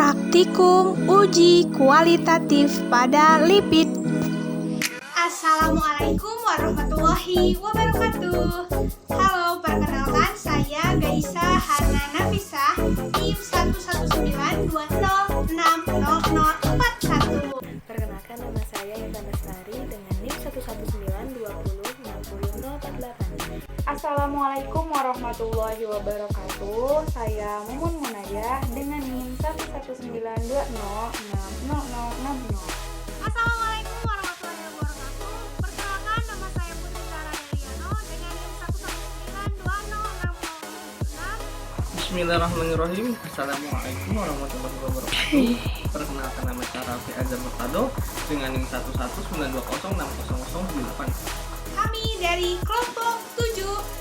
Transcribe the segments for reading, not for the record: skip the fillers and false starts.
Praktikum uji kualitatif pada lipid. Assalamualaikum warahmatullahi wabarakatuh. Halo, perkenalkan saya Gaisa Hana Nafisah, NIM 11920600041. Perkenalkan, nama saya Yata Bestari dengan NIM 11920600048. Assalamualaikum warahmatullahi wabarakatuh. Saya Mumun Munayah dengan NIM 11920600060. Assalamualaikum warahmatullahi wabarakatuh. Perkenalkan, nama saya Putri Zara Deliano dengan NIM 119206000. Bismillahirrahmanirrahim. Assalamualaikum warahmatullahi wabarakatuh. Perkenalkan, nama saya Raffi Azhar Murtado dengan NIM 11920600008. Kami dari kelompok 7.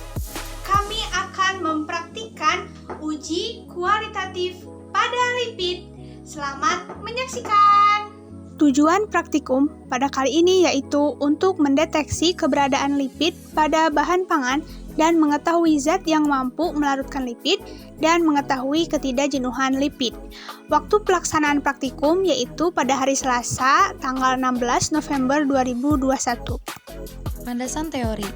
Kami akan mempraktikkan uji kualitatif pada lipid. Selamat menyaksikan. Tujuan praktikum pada kali ini yaitu untuk mendeteksi keberadaan lipid pada bahan pangan dan mengetahui zat yang mampu melarutkan lipid dan mengetahui ketidakjenuhan lipid. Waktu pelaksanaan praktikum yaitu pada hari Selasa, tanggal 16 November 2021. Landasan teori.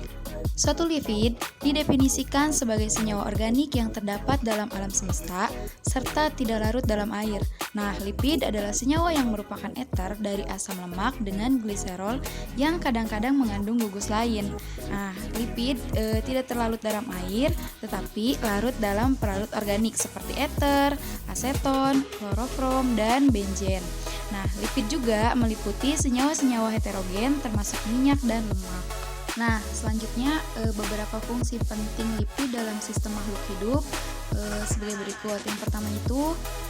Suatu lipid didefinisikan sebagai senyawa organik yang terdapat dalam alam semesta serta tidak larut dalam air. Nah, lipid adalah senyawa yang merupakan ether dari asam lemak dengan gliserol yang kadang-kadang mengandung gugus lain. Nah, lipid tidak terlarut dalam air, tetapi larut dalam pelarut organik seperti ether, aseton, klorofrom, dan benzen. Nah, lipid juga meliputi senyawa-senyawa heterogen termasuk minyak dan lemak. Nah, selanjutnya beberapa fungsi penting lipid dalam sistem makhluk hidup sebagai berikut. Yang pertama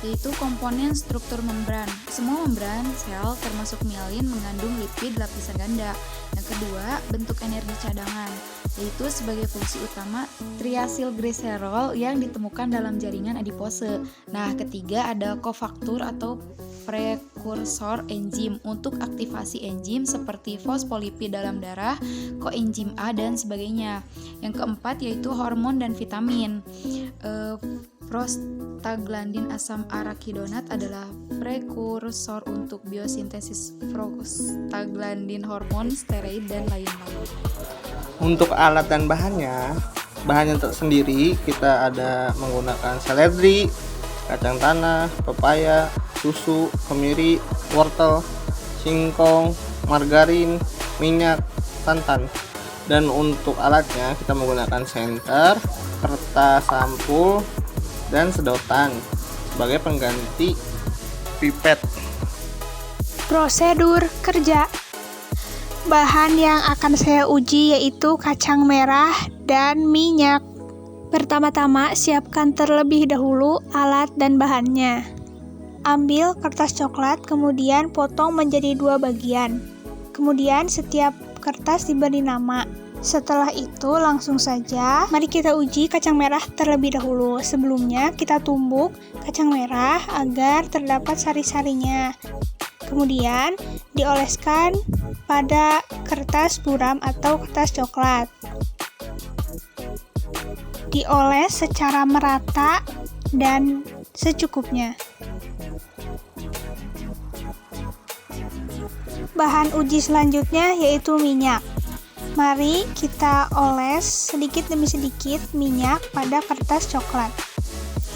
yaitu komponen struktur membran. Semua membran sel termasuk mielin mengandung lipid lapisan ganda. Yang kedua, bentuk energi cadangan, yaitu sebagai fungsi utama triasilgliserol yang ditemukan dalam jaringan adipose. Nah, ketiga ada kofaktor atau prekursor enzim untuk aktivasi enzim seperti fosfolipid dalam darah, koenzim A dan sebagainya. Yang keempat yaitu hormon dan vitamin. Prostaglandin asam arakidonat adalah prekursor untuk biosintesis prostaglandin hormon, steroid dan lain-lain. Untuk alat dan bahannya tersendiri kita ada menggunakan seledri, kacang tanah, pepaya, susu, kemiri, wortel, singkong, margarin, minyak, santan. Dan untuk alatnya kita menggunakan senter, kertas sampul, dan sedotan sebagai pengganti pipet. Prosedur kerja. Bahan yang akan saya uji yaitu kacang merah dan minyak. Pertama-tama, siapkan terlebih dahulu alat dan bahannya. Ambil kertas coklat, kemudian potong menjadi 2 bagian. Kemudian setiap kertas diberi nama. Setelah itu langsung saja, mari kita uji kacang merah terlebih dahulu. Sebelumnya kita tumbuk kacang merah agar terdapat sari-sarinya. Kemudian dioleskan pada kertas buram atau kertas coklat. Dioles secara merata dan secukupnya. Bahan uji selanjutnya yaitu minyak. Mari kita oles sedikit demi sedikit minyak pada kertas coklat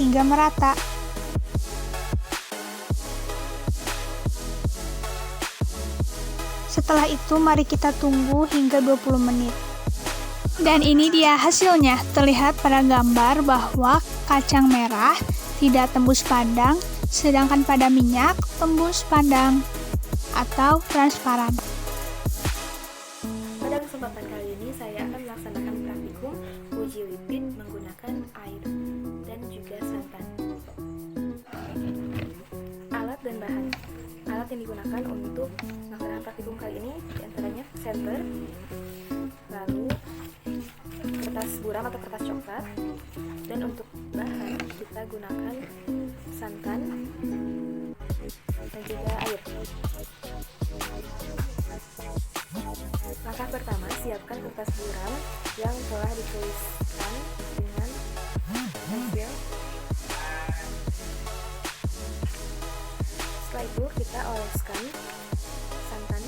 hingga merata. Setelah itu mari kita tunggu hingga 20 menit. Dan ini dia hasilnya. Terlihat pada gambar bahwa kacang merah tidak tembus pandang, sedangkan pada minyak tembus pandang atau transparan. Pada kesempatan kali ini saya akan melaksanakan praktikum uji lipid menggunakan air dan juga santan. Alat dan bahan. Alat yang digunakan untuk melaksanakan praktikum kali ini diantaranya senter, lalu kertas buram atau kertas coklat, dan untuk bahan kita gunakan santan dan juga air. Langkah pertama, siapkan kertas buram yang telah dituliskan dengan hasil Setelah itu kita oleskan santan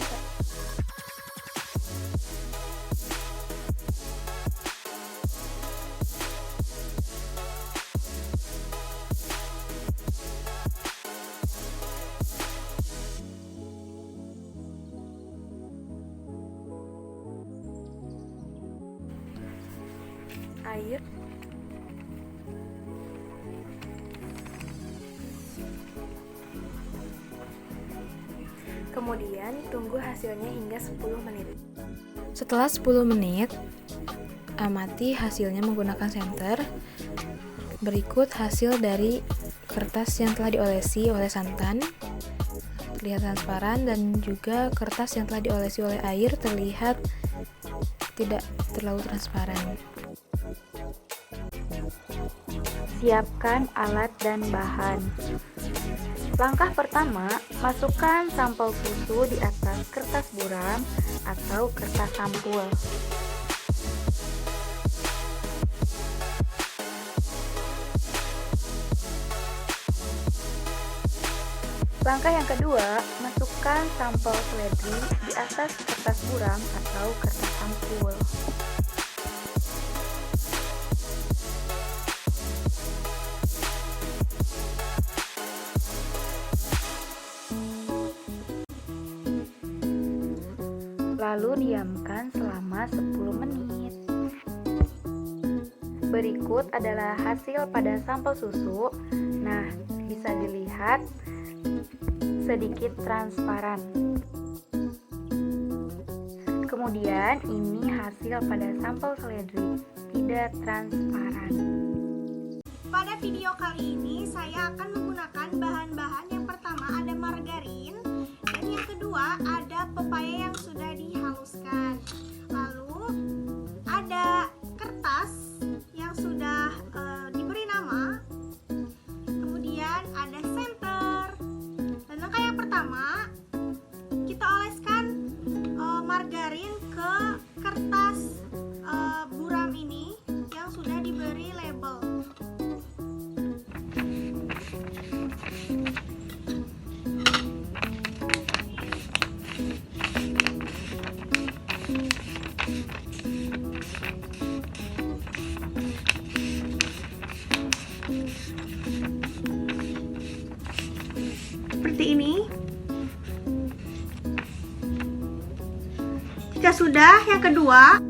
air, kemudian tunggu hasilnya hingga 10 menit. Setelah 10 menit, amati hasilnya menggunakan senter. Berikut hasil dari kertas yang telah diolesi oleh santan, terlihat transparan, dan juga kertas yang telah diolesi oleh air terlihat tidak terlalu transparan. Siapkan alat dan bahan. Langkah pertama, masukkan sampel susu di atas kertas buram atau kertas sampul. Langkah yang kedua, masukkan sampel seledri di atas kertas buram atau kertas sampul. Lalu diamkan selama 10 menit. Berikut adalah hasil pada sampel susu. Nah, bisa dilihat sedikit transparan. Kemudian ini hasil pada sampel seledri, tidak transparan. Pada video kali ini saya akan menggunakan bahan-bahan. Yang pertama ada margarin, dan yang kedua ada pepaya yang sudah dihaluskan. Lalu ada kertas yang sudah diberi nama. Kemudian ada senter. Dan langkah yang pertama, kita oleskan margarin ke kertas buram ini yang sudah diberi label. Seperti ini. Jika sudah, yang kedua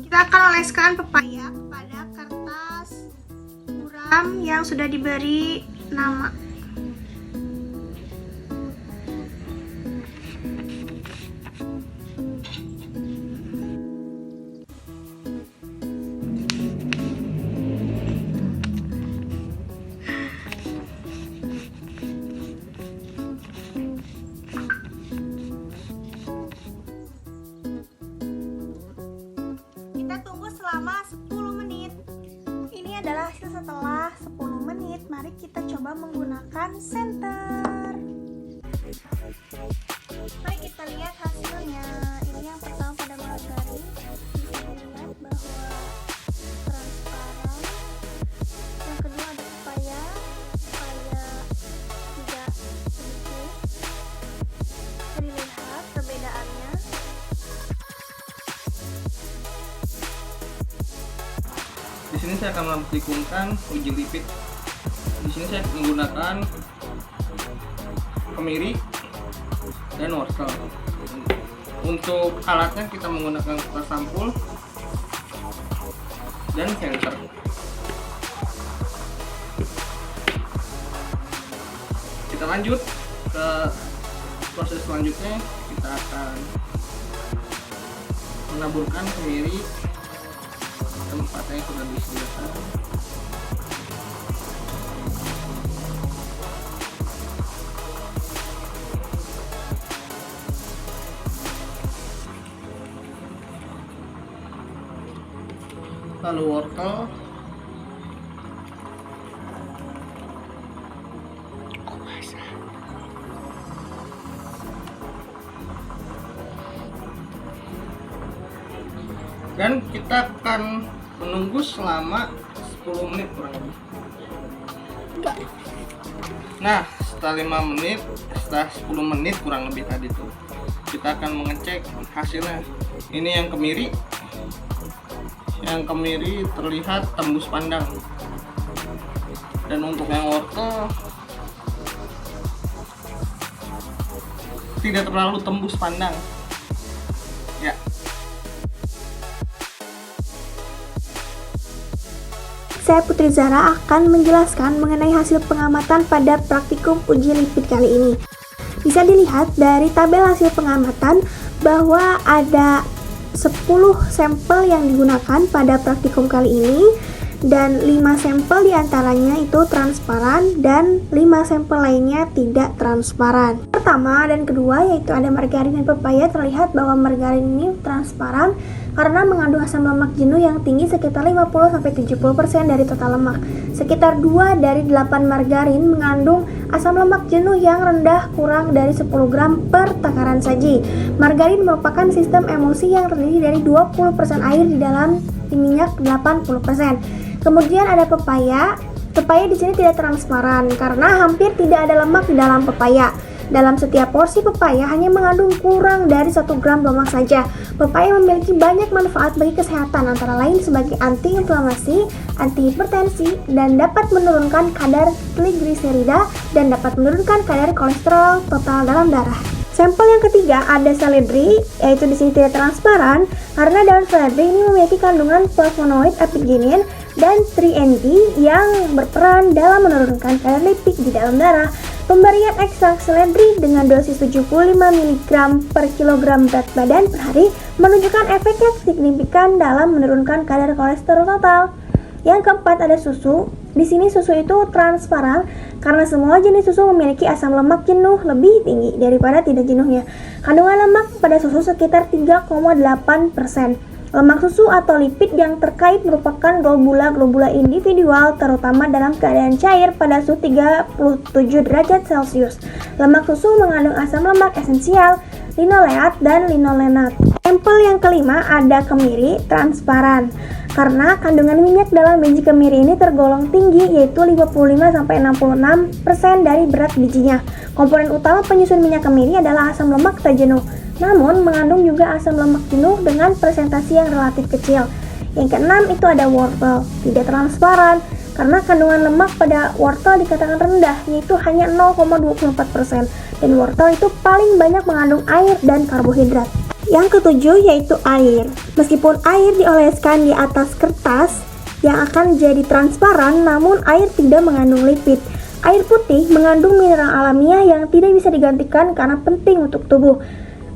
kita akan oleskan pepaya kepada kertas buram yang sudah diberi nama. Kita tunggu selama 10 menit. Ini adalah hasil setelah 10 menit. Mari kita coba menggunakan senter. Mari kita lihat hasilnya. Ini yang pertama pada margarin. Bisa dilihat bahwa transparan. Yang kedua ada pepaya juga sedikit. Bisa dilihat perbedaannya. Di sini saya akan mempraktikkan uji lipid. Di sini saya menggunakan kemiri dan wortel. Untuk alatnya kita menggunakan kertas sampul dan senter. Kita lanjut ke proses selanjutnya. Kita akan menaburkan kemiri tempatnya yang sudah disediakan. Lalu wortel, dan kita akan menunggu selama 10 menit kurang lebih. Nah, setelah 5 menit, setelah 10 menit kurang lebih tadi tuh, kita akan mengecek hasilnya. Ini yang kemiri. Yang kemiri terlihat tembus pandang. Dan untuk yang wortel tidak terlalu tembus pandang. Ya. Saya Putri Zara akan menjelaskan mengenai hasil pengamatan pada praktikum uji lipid kali ini. Bisa dilihat dari tabel hasil pengamatan bahwa ada 10 sampel yang digunakan pada praktikum kali ini, dan 5 sampel diantaranya itu transparan dan 5 sampel lainnya tidak transparan. Pertama dan kedua yaitu ada margarin dan pepaya. Terlihat bahwa margarin ini transparan karena mengandung asam lemak jenuh yang tinggi sekitar 50-70% dari total lemak. Sekitar 2 dari 8 margarin mengandung asam lemak jenuh yang rendah kurang dari 10 gram per takaran saji. Margarin merupakan sistem emulsi yang terdiri dari 20% air di dalam minyak 80%. Kemudian ada pepaya. Pepaya di sini tidak transparan karena hampir tidak ada lemak di dalam pepaya. Dalam setiap porsi pepaya hanya mengandung kurang dari 1 gram lemak saja. Pepaya memiliki banyak manfaat bagi kesehatan, antara lain sebagai anti-inflamasi, anti-hipertensi, dan dapat menurunkan kadar trigliserida dan dapat menurunkan kadar kolesterol total dalam darah. Sampel yang ketiga ada seledri, yaitu di sini tidak transparan karena daun seledri ini memiliki kandungan flavonoid epiginin dan 3-ND yang berperan dalam menurunkan kadar lipid di dalam darah. Pemberian ekstrak seledri dengan dosis 75 mg per kilogram berat badan per hari menunjukkan efek yang signifikan dalam menurunkan kadar kolesterol total. Yang keempat ada susu. Di sini susu itu transparan karena semua jenis susu memiliki asam lemak jenuh lebih tinggi daripada tidak jenuhnya. Kandungan lemak pada susu sekitar 3,8%. Lemak susu atau lipid yang terkait merupakan globula-globula individual terutama dalam keadaan cair pada suhu 37 derajat Celcius. Lemak susu mengandung asam lemak esensial, linoleat, dan linolenat. Sampel yang kelima ada kemiri transparan karena kandungan minyak dalam biji kemiri ini tergolong tinggi, yaitu 55-66% dari berat bijinya. Komponen utama penyusun minyak kemiri adalah asam lemak tak jenuh, namun mengandung juga asam lemak jenuh dengan persentase yang relatif kecil. Yang keenam itu ada wortel, tidak transparan karena kandungan lemak pada wortel dikatakan rendah, yaitu hanya 0,24%, dan wortel itu paling banyak mengandung air dan karbohidrat. Yang ketujuh yaitu air. Meskipun air dioleskan di atas kertas yang akan jadi transparan, namun air tidak mengandung lipid. Air putih mengandung mineral alamiah yang tidak bisa digantikan karena penting untuk tubuh.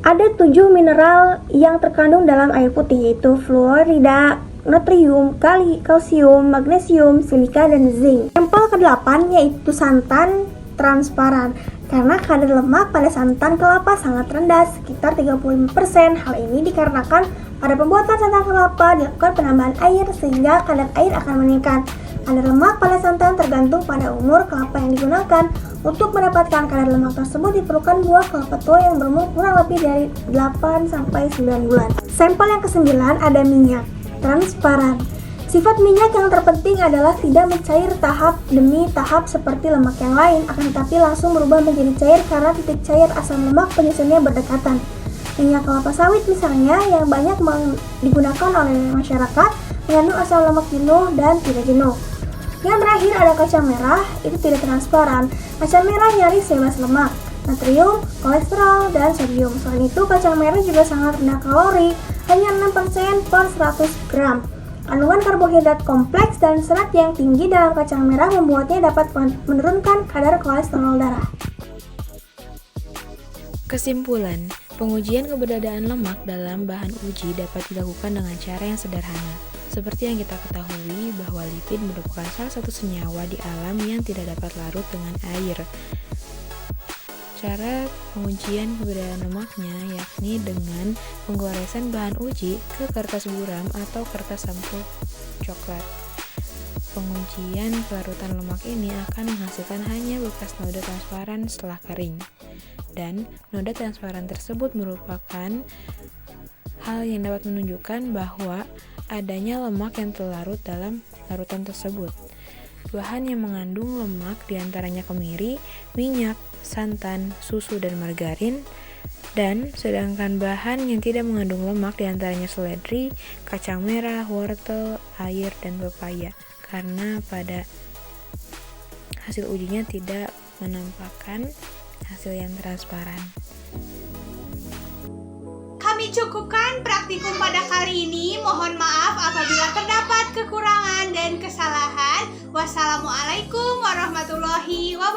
Ada 7 mineral yang terkandung dalam air putih, yaitu fluorida, natrium, kalsium, magnesium, silika, dan zinc. Sampel ke-8 yaitu santan transparan karena kadar lemak pada santan kelapa sangat rendah, sekitar 35%. Hal ini dikarenakan pada pembuatan santan kelapa dilakukan penambahan air sehingga kadar air akan meningkat. Kadar lemak pada santan tergantung pada umur kelapa yang digunakan. Untuk mendapatkan kadar lemak tersebut diperlukan buah kelapa tua yang berumur kurang lebih dari 8-9 bulan. Sampel yang ke-9 ada minyak transparan. Sifat minyak yang terpenting adalah tidak mencair tahap demi tahap seperti lemak yang lain, akan tetapi langsung berubah menjadi cair karena titik cair asam lemak penyusunnya berdekatan. Minyak kelapa sawit misalnya yang banyak digunakan oleh masyarakat mengandung asam lemak jenuh dan tidak jenuh. Yang terakhir ada kacang merah, itu tidak transparan. Kacang merah nyaris bebas lemak, natrium, kolesterol, dan sodium. Selain itu, kacang merah juga sangat rendah kalori, hanya 6% per 100 gram. Kandungan karbohidrat kompleks dan serat yang tinggi dalam kacang merah membuatnya dapat menurunkan kadar kolesterol darah. Kesimpulan, pengujian keberadaan lemak dalam bahan uji dapat dilakukan dengan cara yang sederhana. Seperti yang kita ketahui bahwa lipid merupakan salah satu senyawa di alam yang tidak dapat larut dengan air. Cara pengujian keberadaan lemaknya yakni dengan penggoresan bahan uji ke kertas buram atau kertas sampul coklat. Pengujian kelarutan lemak ini akan menghasilkan hanya bekas noda transparan setelah kering. Dan noda transparan tersebut merupakan hal yang dapat menunjukkan bahwa adanya lemak yang terlarut dalam larutan tersebut. Bahan yang mengandung lemak diantaranya kemiri, minyak, santan, susu, dan margarin. Dan sedangkan bahan yang tidak mengandung lemak diantaranya seledri, kacang merah, wortel, air, dan pepaya. Karena pada hasil ujinya tidak menampakkan hasil yang transparan. Kami cukupkan praktikum pada kali ini. Mohon maaf apabila terdapat kekurangan dan kesalahan. Wassalamualaikum warahmatullahi wabarakatuh.